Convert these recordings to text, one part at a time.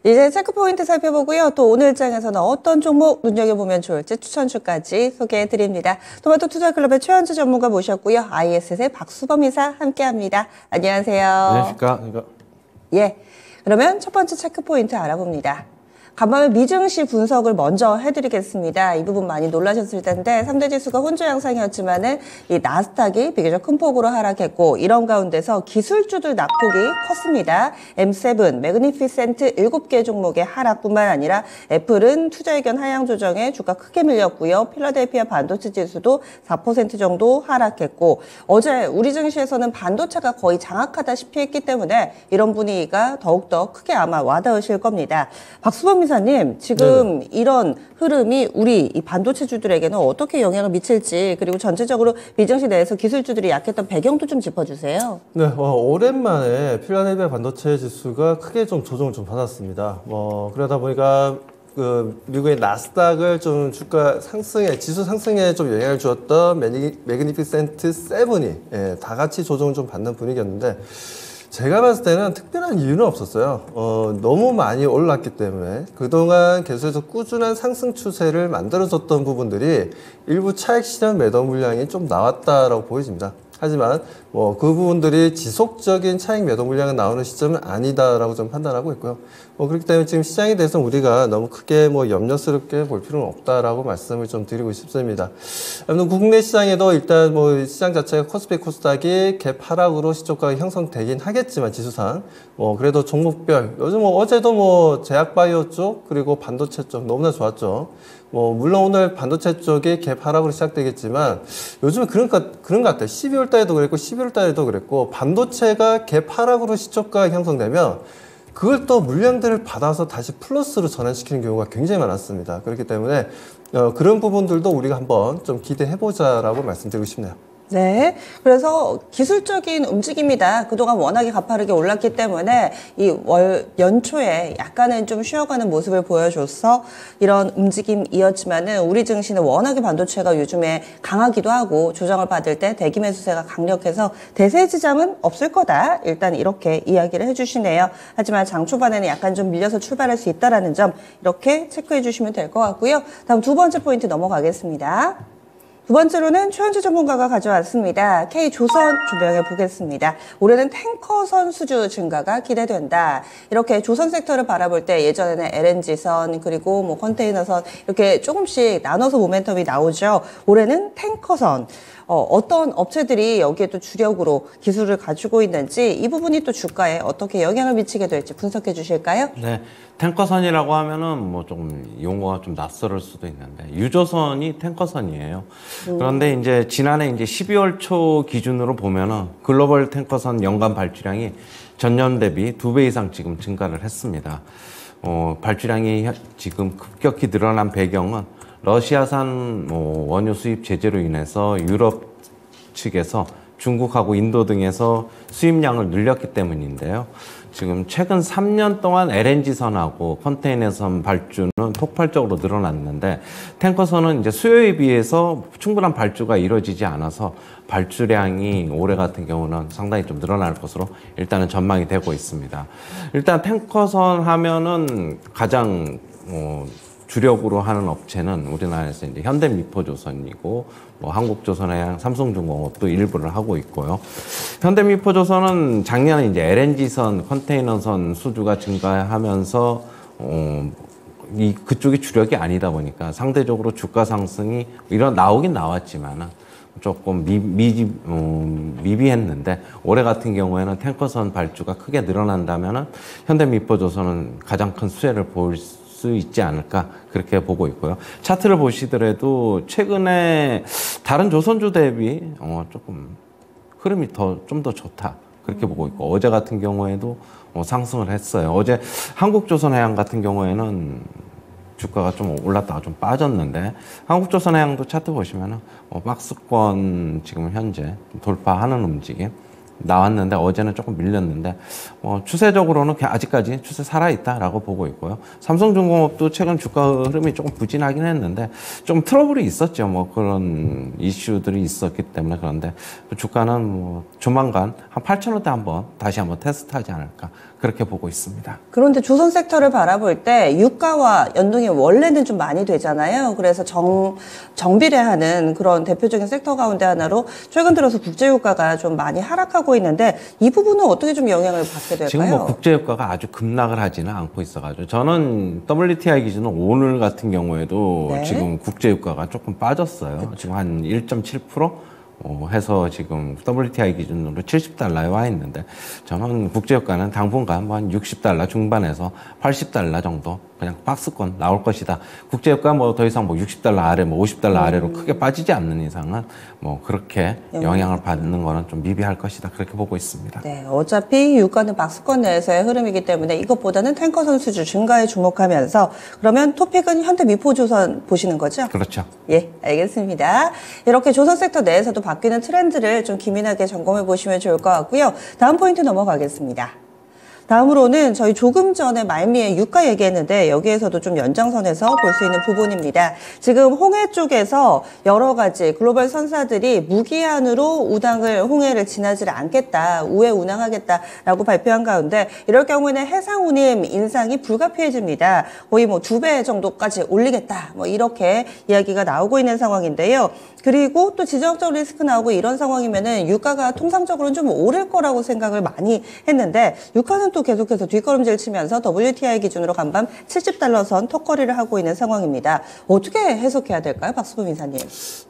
이제 체크포인트 살펴보고요. 또 오늘 장에서는 어떤 종목 눈여겨보면 좋을지 추천주까지 소개해드립니다. 토마토 투자클럽의 최현주 전문가 모셨고요. IS의 박수범 이사 함께합니다. 안녕하세요. 안녕하십니까. 예, 그러면 첫 번째 체크포인트 알아봅니다. 간밤에 미증시 분석을 먼저 해드리겠습니다. 이 부분 많이 놀라셨을 텐데 3대 지수가 혼조 양상이었지만은 이 나스닥이 비교적 큰 폭으로 하락했고 이런 가운데서 기술주들 낙폭이 컸습니다. M7, 매그니피센트 7개 종목의 하락뿐만 아니라 애플은 투자 의견 하향 조정에 주가 크게 밀렸고요. 필라델피아 반도체 지수도 4% 정도 하락했고 어제 우리 증시에서는 반도체가 거의 장악하다시피 했기 때문에 이런 분위기가 더욱더 크게 아마 와닿으실 겁니다. 박수범 이사님, 지금 네네. 이런 흐름이 우리 이 반도체주들에게는 어떻게 영향을 미칠지 그리고 전체적으로 미증시 내에서 기술주들이 약했던 배경도 좀 짚어주세요. 네, 오랜만에 필라델피아 반도체 지수가 크게 좀 조정을 좀 받았습니다. 그러다 보니까 미국의 나스닥을 좀 주가 상승에 지수 상승에 좀 영향을 주었던 매그니피센트 7이 다 같이 조정을 좀 받는 분위기였는데. 제가 봤을 때는 특별한 이유는 없었어요. 너무 많이 올랐기 때문에 그동안 계속해서 꾸준한 상승 추세를 만들어줬던 부분들이 일부 차익 실현 매도 물량이 좀 나왔다라고 보여집니다. 하지만 그 부분들이 지속적인 차익 매도 물량이 나오는 시점은 아니다라고 좀 판단하고 있고요. 그렇기 때문에 지금 시장에 대해서 우리가 너무 크게 염려스럽게 볼 필요는 없다라고 말씀을 좀 드리고 싶습니다. 아무튼 국내 시장에도 일단 시장 자체가 코스피 코스닥이 갭 하락으로 시초가가 형성되긴 하겠지만 지수상 그래도 종목별 요즘 어제도 제약바이오 쪽 그리고 반도체 쪽 너무나 좋았죠. 물론 오늘 반도체 쪽이 갭 하락으로 시작되겠지만 요즘은 그런 것 같아요. 12월 달에도 그랬고 11월 달에도 그랬고 반도체가 갭 하락으로 시초가가 형성되면 그걸 또 물량들을 받아서 다시 플러스로 전환시키는 경우가 굉장히 많았습니다. 그렇기 때문에 그런 부분들도 우리가 한번 좀 기대해보자라고 말씀드리고 싶네요. 네. 그래서 기술적인 움직임이다. 그동안 워낙에 가파르게 올랐기 때문에 이 연초에 약간은 좀 쉬어가는 모습을 보여줘서 이런 움직임이었지만은 우리 증시는 워낙에 반도체가 요즘에 강하기도 하고 조정을 받을 때 대기 매수세가 강력해서 대세 지장은 없을 거다. 일단 이렇게 이야기를 해주시네요. 하지만 장 초반에는 약간 좀 밀려서 출발할 수 있다라는 점 이렇게 체크해 주시면 될 것 같고요. 다음 두 번째 포인트 넘어가겠습니다. 두 번째로는 최현주 전문가가 가져왔습니다. K조선 조명해 보겠습니다. 올해는 탱커선 수주 증가가 기대된다. 이렇게 조선 섹터를 바라볼 때 예전에는 LNG선 그리고 컨테이너선 이렇게 조금씩 나눠서 모멘텀이 나오죠. 올해는 탱커선. 어떤 업체들이 여기에 또 주력으로 기술을 가지고 있는지 이 부분이 또 주가에 어떻게 영향을 미치게 될지 분석해 주실까요? 네. 탱커선이라고 하면은 조금 용어가 좀 낯설을 수도 있는데 유조선이 탱커선이에요. 그런데 이제 지난해 이제 12월 초 기준으로 보면은 글로벌 탱커선 연간 발주량이 전년 대비 2배 이상 지금 증가를 했습니다. 발주량이 지금 급격히 늘어난 배경은 러시아산 원유 수입 제재로 인해서 유럽 측에서 중국하고 인도 등에서 수입량을 늘렸기 때문인데요. 지금 최근 3년 동안 LNG선하고 컨테이너선 발주는 폭발적으로 늘어났는데 탱커선은 이제 수요에 비해서 충분한 발주가 이루어지지 않아서 발주량이 올해 같은 경우는 상당히 좀 늘어날 것으로 일단은 전망이 되고 있습니다. 일단 탱커선 하면은 가장 주력으로 하는 업체는 우리나라에서 이제 현대미포조선이고 한국조선해양, 삼성중공업도 일부를 하고 있고요. 현대미포조선은 작년에 이제 LNG선, 컨테이너선 수주가 증가하면서 그쪽이 주력이 아니다 보니까 상대적으로 주가 상승이 나오긴 나왔지만은 조금 미비했는데 올해 같은 경우에는 탱커선 발주가 크게 늘어난다면은 현대미포조선은 가장 큰 수혜를 볼 수 있지 않을까 그렇게 보고 있고요. 차트를 보시더라도 최근에 다른 조선주 대비 조금 흐름이 좀 더 좋다 그렇게 보고 있고 어제 같은 경우에도 상승을 했어요. 어제 한국조선해양 같은 경우에는 주가가 좀 올랐다가 좀 빠졌는데 한국조선해양도 차트 보시면은 박스권 지금 현재 돌파하는 움직임. 나왔는데 어제는 조금 밀렸는데 추세적으로는 아직까지 추세 살아있다라고 보고 있고요. 삼성중공업도 최근 주가 흐름이 조금 부진하긴 했는데 좀 트러블이 있었죠. 뭐 그런 이슈들이 있었기 때문에. 그런데 주가는 뭐 조만간 한 8,000원대 다시 한번 테스트하지 않을까 그렇게 보고 있습니다. 그런데 조선 섹터를 바라볼 때 유가와 연동이 원래는 좀 많이 되잖아요. 그래서 정비례하는 그런 대표적인 섹터 가운데 하나로 최근 들어서 국제유가가 좀 많이 하락하고 있는데 이 부분은 어떻게 좀 영향을 받게 될까요? 지금 뭐 국제유가가 아주 급락을 하지는 않고 있어가지고 저는 WTI 기준은 오늘 같은 경우에도 네. 지금 국제유가가 조금 빠졌어요. 그쵸. 지금 한 1.7%? 해서 지금 WTI 기준으로 70달러에 와 있는데 저는 국제유가는 당분간 뭐 한 60달러 중반에서 80달러 정도 그냥 박스권 나올 것이다. 국제유가 뭐 더 이상 뭐 60달러 아래, 뭐 50달러 아래로 크게 빠지지 않는 이상은 뭐 그렇게 영향을 받는 거는 좀 미비할 것이다. 그렇게 보고 있습니다. 네, 어차피 유가는 박스권 내에서의 흐름이기 때문에 이것보다는 탱커선 수주 증가에 주목하면서 그러면 토픽은 현대미포조선 보시는 거죠? 그렇죠. 예, 알겠습니다. 이렇게 조선 섹터 내에서도 바뀌는 트렌드를 좀 기민하게 점검해 보시면 좋을 것 같고요. 다음 포인트 넘어가겠습니다. 다음으로는 저희 조금 전에 말미에 유가 얘기했는데 여기에서도 좀 연장선에서 볼 수 있는 부분입니다. 지금 홍해 쪽에서 여러 가지 글로벌 선사들이 무기한으로 홍해를 지나지 않겠다, 우회 운항하겠다라고 발표한 가운데 이럴 경우에는 해상운임 인상이 불가피해집니다. 거의 뭐 2배 정도까지 올리겠다, 뭐 이렇게 이야기가 나오고 있는 상황인데요. 그리고 또 지정학적 리스크 나오고 이런 상황이면은 유가가 통상적으로는 좀 오를 거라고 생각을 많이 했는데 유가는 또 계속해서 뒷걸음질 치면서 WTI 기준으로 간밤 70달러 선 턱걸이를 하고 있는 상황입니다. 어떻게 해석해야 될까요, 박수범 이사님?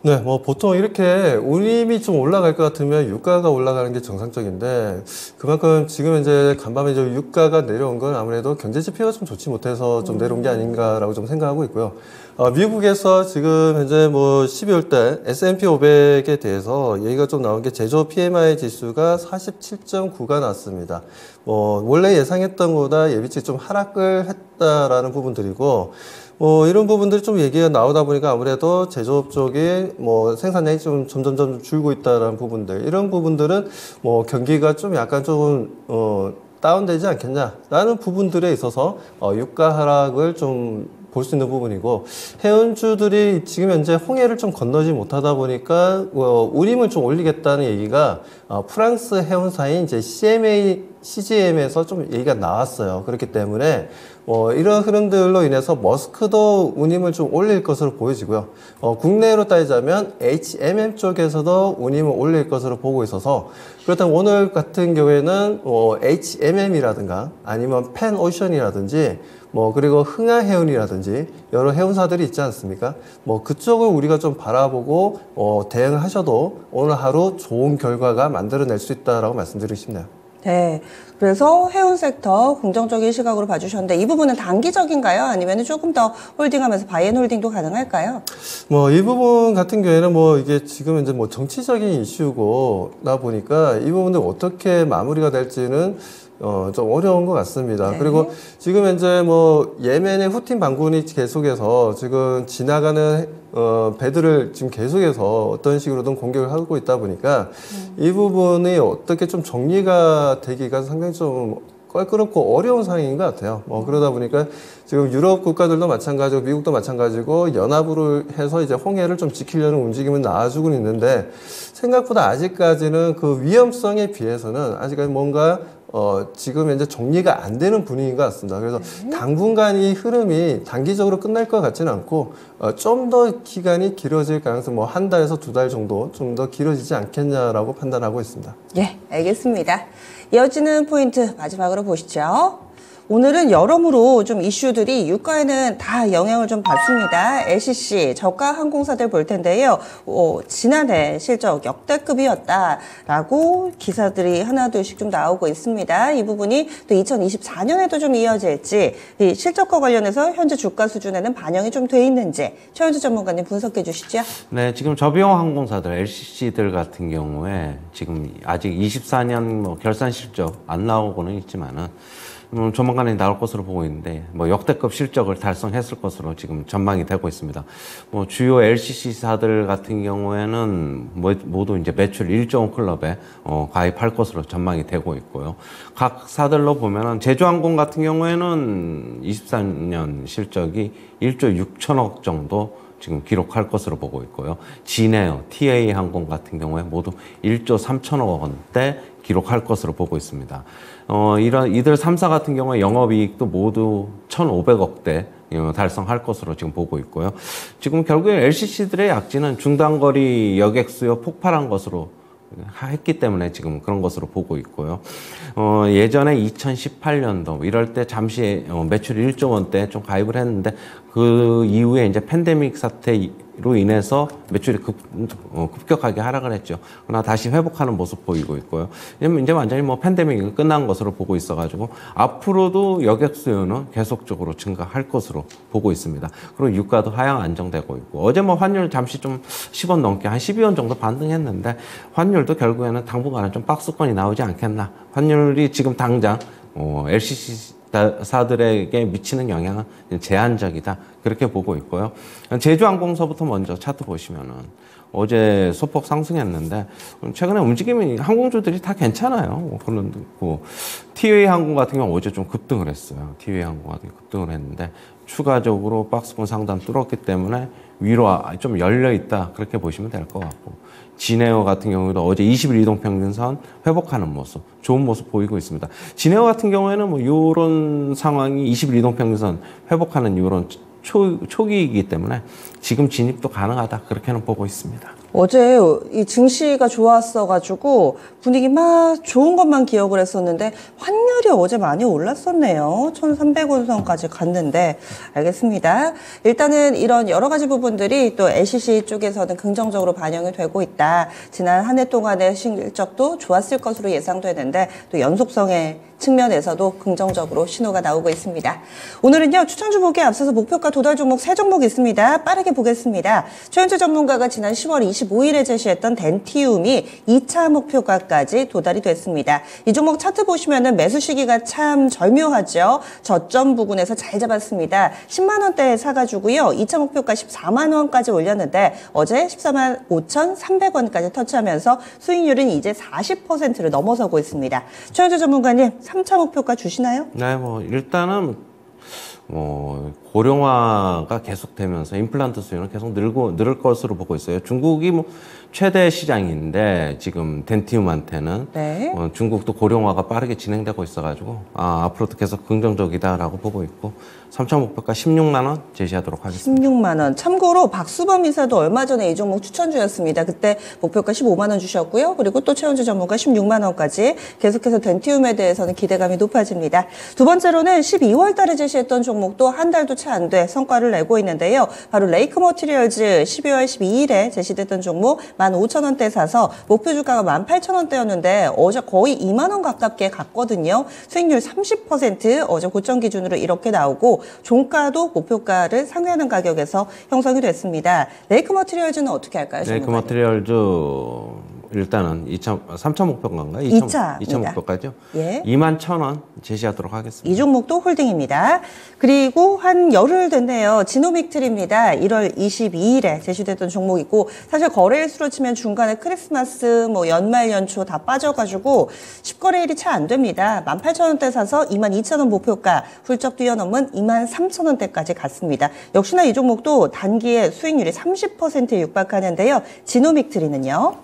네, 뭐 보통 이렇게 운임이 좀 올라갈 것 같으면 유가가 올라가는 게 정상적인데 그만큼 지금 이제 간밤에 이제 유가가 내려온 건 아무래도 경제 지표가 좀 좋지 못해서 좀 내려온 게 아닌가라고 좀 생각하고 있고요. 미국에서 지금 현재 뭐 12월 때 S&P 500에 대해서 얘기가 좀 나온 게 제조 PMI 지수가 47.9가 나왔습니다. 원래 예상했던 것보다 예비치 좀 하락을 했다라는 부분들이고, 이런 부분들이 좀 얘기가 나오다 보니까 아무래도 제조업 쪽에 생산량이 좀 점점점 줄고 있다라는 부분들, 이런 부분들은 경기가 좀 약간 조금, 다운되지 않겠냐라는 부분들에 있어서, 유가 하락을 좀 볼 수 있는 부분이고, 해운주들이 지금 현재 홍해를 좀 건너지 못하다 보니까 운임을 좀 올리겠다는 얘기가 프랑스 해운사인 이제 CGM에서 좀 얘기가 나왔어요. 그렇기 때문에 이런 흐름들로 인해서 머스크도 운임을 좀 올릴 것으로 보여지고요. 국내로 따지자면 HMM 쪽에서도 운임을 올릴 것으로 보고 있어서 그렇다면 오늘 같은 경우에는 HMM이라든가 아니면 펜오션이라든지 그리고 흥하해운이라든지 여러 해운사들이 있지 않습니까? 그쪽을 우리가 좀 바라보고 대응하셔도 오늘 하루 좋은 결과가 만들어낼 수 있다라고 말씀드리고 싶네요. 네. 그래서 해운 섹터 긍정적인 시각으로 봐주셨는데 이 부분은 단기적인가요? 아니면 조금 더 홀딩하면서 바이앤홀딩도 가능할까요? 이 부분 같은 경우에는 이게 지금 이제 정치적인 이슈고나 보니까 이 부분들 어떻게 마무리가 될지는 좀 어려운 것 같습니다. 네. 그리고 지금 현재 예멘의 후틴 반군이 계속해서 지금 지나가는 배들을 지금 계속해서 어떤 식으로든 공격을 하고 있다 보니까 이 부분이 어떻게 좀 정리가 되기가 상당히 좀 껄끄럽고 어려운 상황인 것 같아요. 그러다 보니까 지금 유럽 국가들도 마찬가지고 미국도 마찬가지고 연합으로 해서 이제 홍해를 좀 지키려는 움직임은 나와주고 있는데 생각보다 아직까지는 그 위험성에 비해서는 아직까지 뭔가 지금 현재 정리가 안 되는 분위기인 것 같습니다. 그래서 당분간 이 흐름이 단기적으로 끝날 것 같지는 않고 좀 더 기간이 길어질 가능성 한 달에서 2달 정도 좀 더 길어지지 않겠냐라고 판단하고 있습니다. 예, 알겠습니다. 이어지는 포인트 마지막으로 보시죠. 오늘은 여러모로 좀 이슈들이 유가에는 다 영향을 좀 받습니다. LCC, 저가 항공사들 볼 텐데요. 지난해 실적 역대급이었다라고 기사들이 하나둘씩 좀 나오고 있습니다. 이 부분이 또 2024년에도 좀 이어질지, 이 실적과 관련해서 현재 주가 수준에는 반영이 좀 돼 있는지 최현주 전문가님 분석해 주시죠. 네, 지금 저비용 항공사들, LCC들 같은 경우에 지금 아직 24년 결산 실적 안 나오고는 있지만은 조만간에 나올 것으로 보고 있는데 뭐 역대급 실적을 달성했을 것으로 지금 전망이 되고 있습니다. 뭐 주요 LCC사들 같은 경우에는 모두 이제 매출 1조 원 클럽에 가입할 것으로 전망이 되고 있고요. 각 사들로 보면은 제주항공 같은 경우에는 23년 실적이 1조 6천억 정도 지금 기록할 것으로 보고 있고요. 진에어, TA항공 같은 경우에 모두 1조 3천억 원대 기록할 것으로 보고 있습니다. 이들 3사 같은 경우에 영업이익도 모두 1,500억대 달성할 것으로 지금 보고 있고요. 지금 결국에 LCC들의 약진은 중단거리 여객 수요 폭발한 것으로 했기 때문에 지금 그런 것으로 보고 있고요. 예전에 2018년도 이럴 때 잠시 매출 1조 원대 좀 가입을 했는데 그 이후에 이제 팬데믹 사태로 인해서 매출이 급격하게 하락을 했죠. 그러나 다시 회복하는 모습 보이고 있고요. 이제 완전히 뭐 팬데믹이 끝난 것으로 보고 있어가지고 앞으로도 여객 수요는 계속적으로 증가할 것으로 보고 있습니다. 그리고 유가도 하향 안정되고 있고 어제 뭐 환율 잠시 좀 10원 넘게 한 12원 정도 반등했는데 환율도 결국에는 당분간은 좀 박스권이 나오지 않겠나. 환율이 지금 당장 LCC 사들에게 미치는 영향은 제한적이다. 그렇게 보고 있고요. 제주항공사부터 먼저 차트 보시면은 어제 소폭 상승했는데 최근에 움직임이 항공주들이 다 괜찮아요. 그런데 티웨이 항공 같은 경우 어제 좀 급등을 했어요. 티웨이 항공 같은 경우 급등을 했는데 추가적으로 박스권 상단 뚫었기 때문에 위로 좀 열려 있다. 그렇게 보시면 될 것 같고 진에어 같은 경우도 어제 20일 이동평균선 회복하는 모습, 좋은 모습 보이고 있습니다. 진에어 같은 경우에는 뭐 이런 상황이 20일 이동평균선 회복하는 이런 초기이기 때문에 지금 진입도 가능하다. 그렇게는 보고 있습니다. 어제 이 증시가 좋았어가지고 분위기 막 좋은 것만 기억을 했었는데 환율이 어제 많이 올랐었네요. 1,300원 선까지 갔는데 알겠습니다. 일단은 이런 여러 가지 부분들이 또 LCC 쪽에서는 긍정적으로 반영이 되고 있다. 지난 한 해 동안의 실적도 좋았을 것으로 예상되는데 또 연속성의 측면에서도 긍정적으로 신호가 나오고 있습니다. 오늘은요, 추천주 보기에 앞서서 목표가 도달 종목 3종목 있습니다. 빠르게 보겠습니다. 최현주 전문가가 지난 10월 25일에 제시했던 덴티움이 2차 목표가까지 도달이 됐습니다. 이 종목 차트 보시면은 매수 시기가 참 절묘하죠. 저점 부근에서 잘 잡았습니다. 10만 원대에 사가지고요, 2차 목표가 14만 원까지 올렸는데 어제 14만 5,300원까지 터치하면서 수익률은 이제 40%를 넘어서고 있습니다. 최현주 전문가님, 3차 목표가 주시나요? 네, 뭐 일단은 고령화가 계속되면서 임플란트 수요는 계속 늘을 것으로 보고 있어요. 중국이 뭐 최대 시장인데 지금 덴티움한테는 네. 중국도 고령화가 빠르게 진행되고 있어가지고 앞으로도 계속 긍정적이다라고 보고 있고 3차 목표가 16만 원 제시하도록 하겠습니다. 16만 원. 참고로 박수범 이사도 얼마 전에 이 종목 추천주였습니다. 그때 목표가 15만 원 주셨고요. 그리고 또 최현주 전문가 16만 원까지 계속해서 덴티움에 대해서는 기대감이 높아집니다. 두 번째로는 12월 달에 제시했던 종목도 한 달도 채 안 돼 성과를 내고 있는데요. 바로 레이크 머티리얼즈 12월 12일에 제시됐던 종목 15,000원대 사서 목표 주가가 18,000원대였는데 어제 거의 2만 원 가깝게 갔거든요. 수익률 30% 어제 고점 기준으로 이렇게 나오고 종가도 목표가를 상회하는 가격에서 형성이 됐습니다. 레이크 머티리얼즈는 어떻게 할까요? 레이크 머티리얼즈 일단은 3차 목표인가요? 2차 목표까지요? 예. 21,000원 제시하도록 하겠습니다. 이 종목도 홀딩입니다. 그리고 한 열흘 됐네요. 지노믹틀입니다. 1월 22일에 제시됐던 종목이고 사실 거래일수로 치면 중간에 크리스마스, 연말 연초 다 빠져가지고 10거래일이 채 안 됩니다. 18,000원대 사서 22,000원 목표가 훌쩍 뛰어넘은 23,000원대까지 갔습니다. 역시나 이 종목도 단기에 수익률이 30%에 육박하는데요. 지노믹트리는요?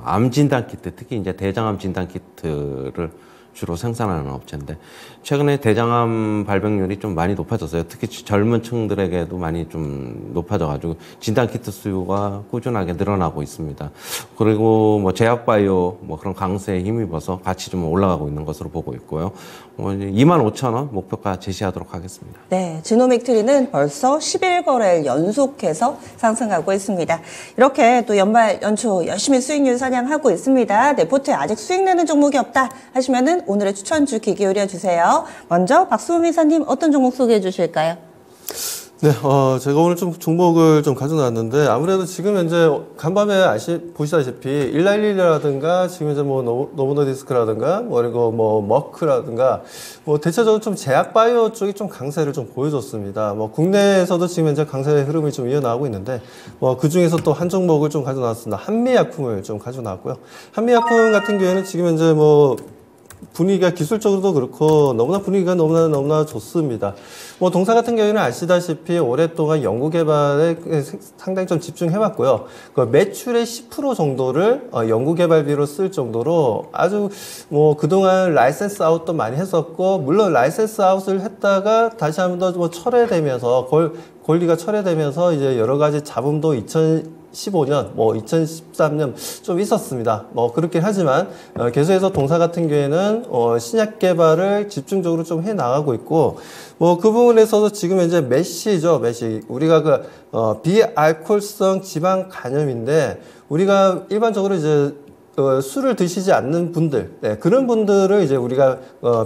암 진단 키트, 특히 이제 대장암 진단 키트를 주로 생산하는 업체인데 최근에 대장암 발병률이 좀 많이 높아졌어요. 특히 젊은 층들에게도 많이 좀 높아져가지고 진단 키트 수요가 꾸준하게 늘어나고 있습니다. 그리고 제약바이오 그런 강세에 힘입어서 같이 좀 올라가고 있는 것으로 보고 있고요. 25,000원 목표가 제시하도록 하겠습니다. 네, 지노믹트리는 벌써 11거래일 연속해서 상승하고 있습니다. 이렇게 또 연말 연초 열심히 수익률 사냥하고 있습니다. 네, 포트에 아직 수익 내는 종목이 없다 하시면은 오늘의 추천주 귀 기울여 주세요. 먼저 박수범 이사님 어떤 종목 소개해 주실까요? 네, 제가 오늘 좀 종목을 좀 가져놨는데, 아무래도 지금 현재 간밤에 보시다시피, 111이라든가, 지금 이제 뭐, 노보노디스크라든가, 그리고 뭐, 머크라든가, 뭐, 대체적으로 좀 제약바이오 쪽이 좀 강세를 좀 보여줬습니다. 뭐, 국내에서도 지금 현재 강세의 흐름이 좀 이어나오고 있는데, 뭐, 그 중에서 또 한 종목을 좀 가져놨습니다. 한미약품을 좀 가져놨고요. 한미약품 같은 경우에는 지금 현재 뭐, 분위기가 기술적으로도 그렇고 너무나 분위기가 너무나 좋습니다. 뭐 동사 같은 경우에는 아시다시피 오랫동안 연구 개발에 상당히 좀 집중해왔고요. 그 매출의 10% 정도를 연구 개발비로 쓸 정도로 아주 뭐 그동안 라이센스 아웃도 많이 했었고, 물론 라이센스 아웃을 했다가 다시 한 번 더 뭐 철회되면서 권리가 철회되면서 이제 여러 가지 잡음도 2015년, 뭐 2013년 좀 있었습니다. 뭐 그렇긴 하지만 계속해서 동사 같은 경우에는 신약 개발을 집중적으로 좀 해 나가고 있고, 뭐 그 부분에서도 지금 이제 메시죠, 메시. 우리가 그 비알코올성 지방 간염인데, 우리가 일반적으로 이제 술을 드시지 않는 분들, 네, 그런 분들을 이제 우리가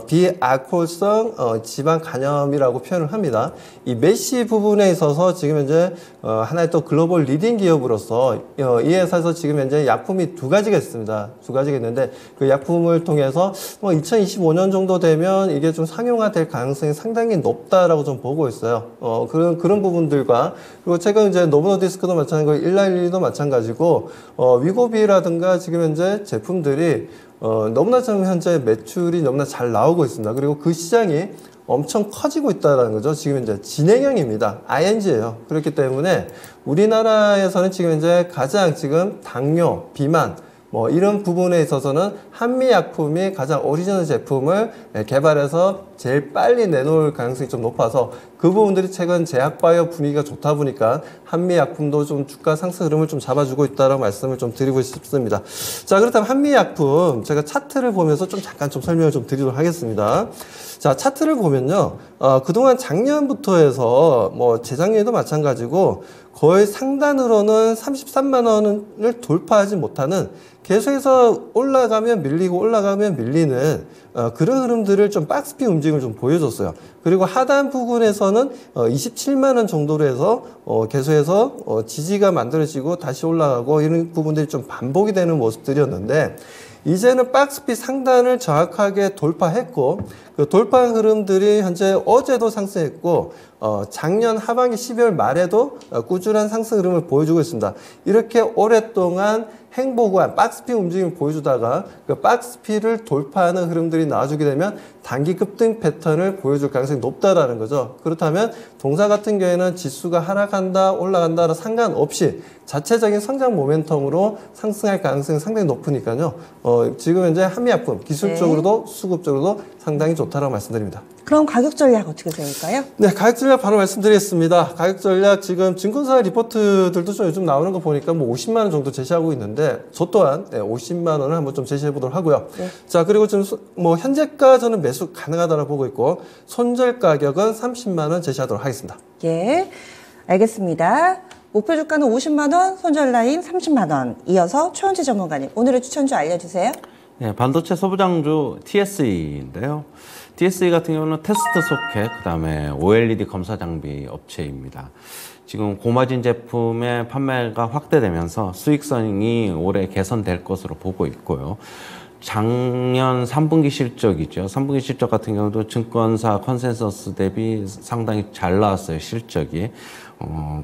비알코올성 지방 간염이라고 표현을 합니다. 이 메시 부분에 있어서 지금 현재 하나의 또 글로벌 리딩 기업으로서 이 회사에서 지금 현재 약품이 두 가지가 있습니다. 두 가지가 있는데, 그 약품을 통해서 뭐 2025년 정도 되면 이게 좀 상용화될 가능성이 상당히 높다라고 좀 보고 있어요. 그런 부분들과, 그리고 최근 이제 노보노디스크도 마찬가지고 111도 마찬가지고 위고비라든가 지금 현재 제품들이 너무나 좀 현재 매출이 너무나 잘 나오고 있습니다. 그리고 그 시장이 엄청 커지고 있다는 거죠. 지금 이제 진행형입니다. ING예요. 그렇기 때문에 우리나라에서는 지금 현재 가장 지금 당뇨, 비만, 뭐 이런 부분에 있어서는 한미약품이 가장 오리지널 제품을 개발해서 제일 빨리 내놓을 가능성이 좀 높아서, 그 부분들이 최근 제약바이오 분위기가 좋다 보니까 한미약품도 좀 주가 상승 흐름을 좀 잡아주고 있다라는 말씀을 좀 드리고 싶습니다. 자, 그렇다면 한미약품 제가 차트를 보면서 좀 잠깐 좀 설명을 좀 드리도록 하겠습니다. 자, 차트를 보면요, 그동안 작년부터 해서 뭐 재작년에도 마찬가지고 거의 상단으로는 33만 원을 돌파하지 못하는, 계속해서 올라가면 밀리고 올라가면 밀리는 그런 흐름들을 좀 박스피 움직임을 좀 보여줬어요. 그리고 하단 부분에서는 27만 원 정도로 해서 계속해서 지지가 만들어지고 다시 올라가고 이런 부분들이 좀 반복이 되는 모습들이었는데, 이제는 박스피 상단을 정확하게 돌파했고, 그 돌파 흐름들이 현재 어제도 상승했고, 작년 하반기 12월 말에도 꾸준한 상승 흐름을 보여주고 있습니다. 이렇게 오랫동안 행보구간, 박스피 움직임을 보여주다가 그 박스피를 돌파하는 흐름들이 나와주게 되면 단기 급등 패턴을 보여줄 가능성이 높다라는 거죠. 그렇다면 동사 같은 경우에는 지수가 하락한다, 올라간다랑 상관없이 자체적인 성장 모멘텀으로 상승할 가능성이 상당히 높으니까요. 지금 현재 한미약품 기술적으로도 수급적으로도 상당히 좋다라고 말씀드립니다. 그럼 가격 전략 어떻게 세울까요? 네, 가격 전략 바로 말씀드리겠습니다. 가격 전략 지금 증권사 리포트들도 좀 요즘 나오는 거 보니까 뭐 50만 원 정도 제시하고 있는데, 저 또한 50만 원을 한번 좀 제시해 보도록 하고요. 네. 자, 그리고 지금 뭐 현재가 저는 매수 가능하다고 보고 있고, 손절 가격은 30만 원 제시하도록 하겠습니다. 예, 알겠습니다. 목표 주가는 50만 원, 손절 라인 30만 원. 이어서 최원지 전문가님, 오늘의 추천주 알려주세요. 네, 반도체 소부장주 TSE인데요. TSE 같은 경우는 테스트 소켓, 그다음에 OLED 검사 장비 업체입니다. 지금 고마진 제품의 판매가 확대되면서 수익성이 올해 개선될 것으로 보고 있고요. 작년 3분기 실적이죠. 3분기 실적 같은 경우도 증권사 컨센서스 대비 상당히 잘 나왔어요, 실적이.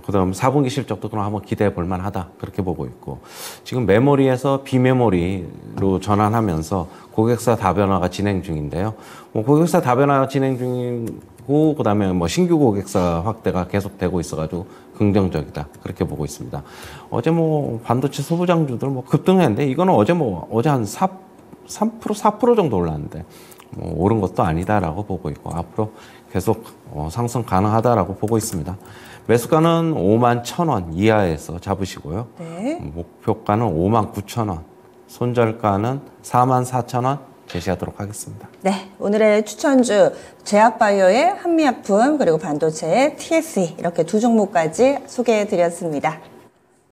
그 다음 4분기 실적도 그럼 한번 기대해 볼 만하다, 그렇게 보고 있고, 지금 메모리에서 비메모리로 전환하면서 고객사 다변화가 진행 중인데요. 고객사 다변화 진행 중이고, 그 다음에 뭐 신규 고객사 확대가 계속되고 있어가지고 긍정적이다, 그렇게 보고 있습니다. 어제 뭐 반도체 소부장주들 뭐 급등했는데, 이거는 어제 한 3%, 4% 정도 올랐는데, 오른 것도 아니다라고 보고 있고, 앞으로 계속 상승 가능하다라고 보고 있습니다. 매수가는 51,000원 이하에서 잡으시고요. 네. 목표가는 59,000원, 손절가는 44,000원 제시하도록 하겠습니다. 네, 오늘의 추천주 제약바이오의 한미약품, 그리고 반도체의 TSE, 이렇게 두 종목까지 소개해드렸습니다.